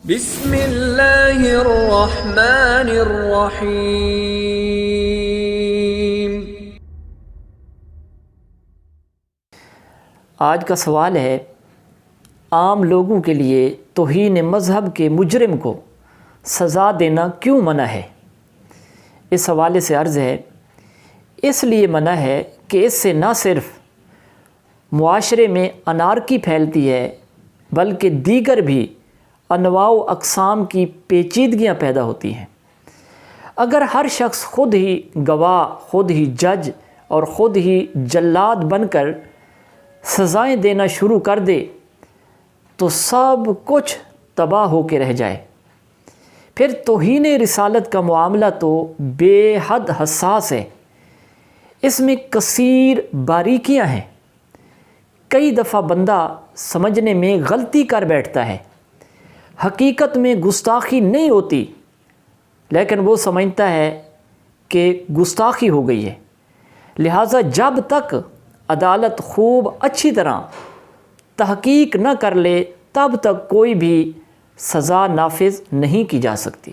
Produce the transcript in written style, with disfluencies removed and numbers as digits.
بسم اللہ الرحمن الرحیم۔ آج کا سوال ہے، عام لوگوں کے لیے توہین مذہب کے مجرم کو سزا دینا کیوں منع ہے؟ اس حوالے سے عرض ہے، اس لیے منع ہے کہ اس سے نہ صرف معاشرے میں انارکی پھیلتی ہے بلکہ دیگر بھی انواع و اقسام کی پیچیدگیاں پیدا ہوتی ہیں۔ اگر ہر شخص خود ہی گواہ، خود ہی جج اور خود ہی جلاد بن کر سزائیں دینا شروع کر دے تو سب کچھ تباہ ہو کے رہ جائے۔ پھر توہین رسالت کا معاملہ تو بے حد حساس ہے، اس میں کثیر باریکیاں ہیں۔ کئی دفعہ بندہ سمجھنے میں غلطی کر بیٹھتا ہے، حقیقت میں گستاخی نہیں ہوتی لیکن وہ سمجھتا ہے کہ گستاخی ہو گئی ہے، لہٰذا جب تک عدالت خوب اچھی طرح تحقیق نہ کر لے تب تک کوئی بھی سزا نافذ نہیں کی جا سکتی۔